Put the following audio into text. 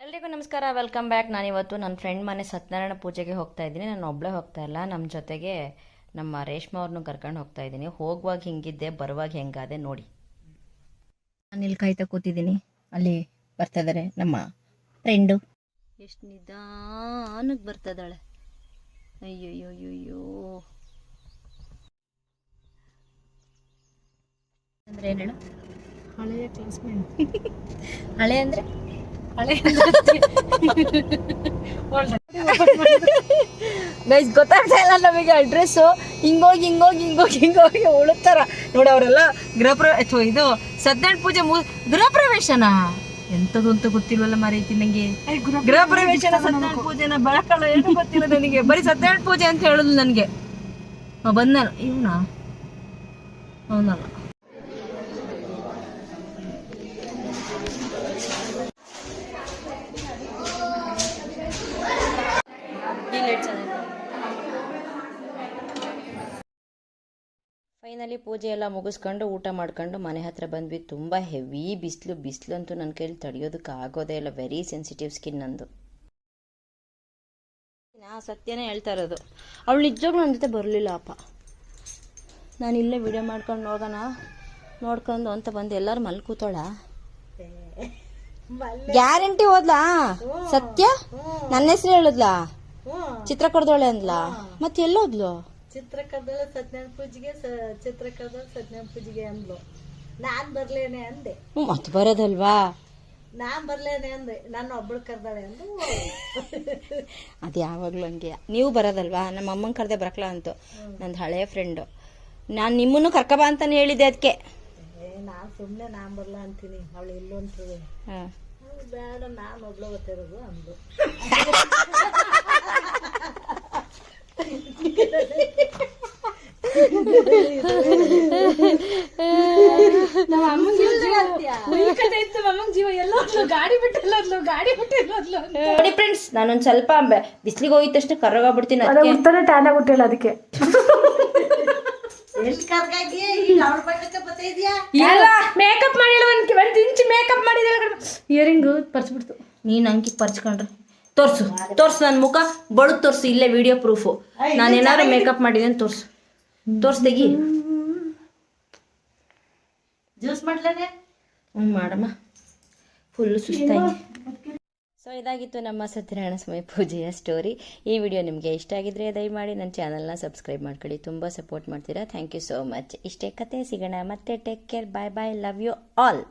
ಎಲ್ರಿಗೂ ನಮಸ್ಕಾರ, welcome back. ನಾನಿವತ್ತು ನನ್ನ ಫ್ರೆಂಡ್ ಮನೆ ಸತ್ಯನಾರಾಯಣ ಪೂಜೆಗೆ ಹೋಗ್ತಾ ಇದ್ದೀನಿ. ನಾನು ಒಬ್ಬಳೇ ಹೋಗ್ತಾ ಇಲ್ಲ, ನಮ್ಮ ಜೊತೆಗೆ ನಮ್ಮ ರೇಷ್ಮಾ ಅವ್ರನ್ನೂ ಕರ್ಕೊಂಡು ಹೋಗ್ತಾ ಇದ್ದೀನಿ. ಹೋಗುವಾಗ ಹಿಂಗಿದ್ದೆ, ಬರುವಾಗ ಹೆಂಗಾದೆ ನೋಡಿ. ನಾನು ಇಲ್ಲಿ ಕಾಯ್ತಾ ಕೂತಿದ್ದೀನಿ, ಅಲ್ಲಿ ಬರ್ತಾ ಇದ್ದಾರೆ ನಮ್ಮ ಫ್ರೆಂಡು. ಎಷ್ಟು ನಿಧಾನಕ್ಕೆ ಬರ್ತಾ ಇದ್ದಾಳೆ. ಅಯ್ಯೋಯ್ಯೋಯ್ಯೋ ಅಂದರೆ ಏನು ಹೇಳು? ಹಳೆಯ ಕ್ಲಾಸ್ಮೇಟ್. ಹಳೆ ಅಂದರೆ ಗೈಸ್ ಗೊತ್ತಾಗ್ತಾ ಇಲ್ಲ ನಮಗೆ ಅಡ್ರೆಸ್ಸು. ಹಿಂಗೋಗಿ ಉಳುತ್ತಾರ ನೋಡಿ ಅವರೆಲ್ಲ. ಇದು ಸತ್ಯನಾರಾಯಣ ಪೂಜೆ ಗೃಹ ಪ್ರವೇಶನ ಎಂಥದ್ದು ಅಂತ ಗೊತ್ತಿಲ್ವಲ್ಲ ಮಾರೈತಿ ನಂಗೆ. ಗೃಹ ಪ್ರವೇಶನ ಸತ್ಯನಾರಾಯಣ ಪೂಜೆನ ಬೆಳಕಳ ಏನು ಗೊತ್ತಿಲ್ಲ ನನಗೆ. ಬರೀ ಸತ್ಯನಾರಾಯಣ ಪೂಜೆ ಅಂತ ಹೇಳುದು ನನಗೆ. ಬಂದ ಇವನ ಅವನಲ್ಲ. ಫೈನಲಿ ಪೂಜೆ ಎಲ್ಲ ಮುಗಿಸ್ಕೊಂಡು ಊಟ ಮಾಡ್ಕೊಂಡು ಮನೆ ಹತ್ರ ಬಂದ್ವಿ. ತುಂಬ ಹೆವಿ ಬಿಸಿಲು ಅಂತೂ ನನ್ನ ಕೈಲಿ ತಡೆಯೋದಕ್ಕೆ ಆಗೋದೇ ಇಲ್ಲ. ವೆರಿ ಸೆನ್ಸಿಟಿವ್ ಸ್ಕಿನ್ ನಂದು. ಸತ್ಯನೇ ಹೇಳ್ತಾ ಇರೋದು, ಅವಳು ನಿಜವಾಗ್ಲೂ ನನ್ನ ಜೊತೆ ಬರಲಿಲ್ಲ ಅಪ್ಪ. ನಾನು ಇಲ್ಲೇ ವಿಡಿಯೋ ಮಾಡ್ಕೊಂಡು ಹೋಗೋಣ ನೋಡ್ಕೊಂಡು ಅಂತ ಬಂದು ಎಲ್ಲರೂ ಮಲ್ಕೂತಾಳ. ಗ್ಯಾರಂಟಿ ಹೋದ್ಲಾ ಸತ್ಯ? ನನ್ನ ಹೆಸರು ಹೇಳಿದ್ಲಾ? ಚಿತ್ರ ಕೊಡ್ದೋಳೆ ಅಂದ್ಲಾ? ಮತ್ತೆ ಎಲ್ಲೋದ್ಲು? ಚಿತ್ರಕರ್ದಳ ಸತ್ಯನಾರಾಯಣ ಪೂಜೆಗೆ, ಚಿತ್ರಕರ್ದಳ ಸತ್ಯನಾರಾಯಣ ಪೂಜೆಗೆ ಅಂದ್ಲು. ನಾನ್ ಬರ್ಲೇನೆ ಅಂದೆ. ಮತ್ತೆ ಬರೋದಲ್ವಾ? ನಾನ್ ಬರ್ಲೇನೆ ಅಂದೆ. ನಾನು ಒಬ್ಬಳು ಕರ್ದಾಳೆ ಅಂದು. ಅದು ಯಾವಾಗ್ಲೂ ಹಂಗೆ. ನೀವು ಬರೋದಲ್ವಾ? ನಮ್ಮ ಅಮ್ಮನ ಕರ್ದೆ ಬರಕ್ಲ ಅಂತು. ನಂದು ಹಳೆಯ ಫ್ರೆಂಡು. ನಾನು ನಿಮ್ಮನ್ನು ಕರ್ಕಬಾ ಅಂತಾನೆ ಹೇಳಿದ್ದೆ ಅದಕ್ಕೆ. ನಾನ್ ಸುಮ್ನೆ ನಾನ್ ಬರ್ಲಾ ಅಂತೀನಿ. ಅವಳು ಇಲ್ಲೂ ಅಂತದೆ. ಬೇಡ, ನಾನು ಒಬ್ಳು ಗೊತ್ತಿರೋದು ಅಂದು. ನೋಡಿ ಫ್ರೆಂಡ್ಸ್, ನಾನೊಂದ್ ಸ್ವಲ್ಪ ಬಿಸ್ಲಿಗೆ ಹೋಗಿದ ತಕ್ಷಣ ಕರ್ರೋಗ್ಬಿಡ್ತೀನಿ. ಟ್ಯಾನ್ ಆಗ್ಬಿಟ್ಟಿಲ್ಲ ಅದಕ್ಕೆ. ಮೇಕಪ್ ಮಾಡಿಲ್ಲ, ಒಂದ್ ಇಂಚ್ ಮೇಕಪ್ ಮಾಡಿದಿಲ್ಲ. ಇಯರಿಂಗ್ ಪರ್ಸ್ಬಿಡ್ತು. ನೀನ್ ಅಂಕಿ ಪರ್ಚ್ಕೊಂಡ್ರೆ ತೋರ್ಸು ನನ್ನ ಮುಖ ಬಡದ್ ತೋರ್ಸು. ಇಲ್ಲೇ ವಿಡಿಯೋ ಪ್ರೂಫು. ನಾನೇನಾದ್ರು ಮೇಕಪ್ ಮಾಡಿದ್ದೀನಿ ತೋರ್ಸು ತೆಗಿ. ಜ್ಯೂಸ್ ಮಾಡ್ಲೇನೆ ಮಾಡಮ್ಮ. ಫುಲ್ಲು ಸುಸ್ತಾಗಿ. ಸೊ ಇದಾಗಿತ್ತು ನಮ್ಮ ಸತ್ಯನಾರಾಯಣ ಸ್ವಾಮಿ ಪೂಜೆಯ ಸ್ಟೋರಿ. ಈ ವಿಡಿಯೋ ನಿಮಗೆ ಇಷ್ಟ ಆಗಿದ್ರೆ ದಯಮಾಡಿ ನನ್ನ ಚಾನಲ್ನ ಸಬ್ಸ್ಕ್ರೈಬ್ ಮಾಡ್ಕೊಳ್ಳಿ. ತುಂಬ ಸಪೋರ್ಟ್ ಮಾಡ್ತೀರಾ. Thank you so much. ಇಷ್ಟೇ ಕತೆ. ಸಿಗೋಣ ಮತ್ತೆ. Take care. Bye bye. Love you all.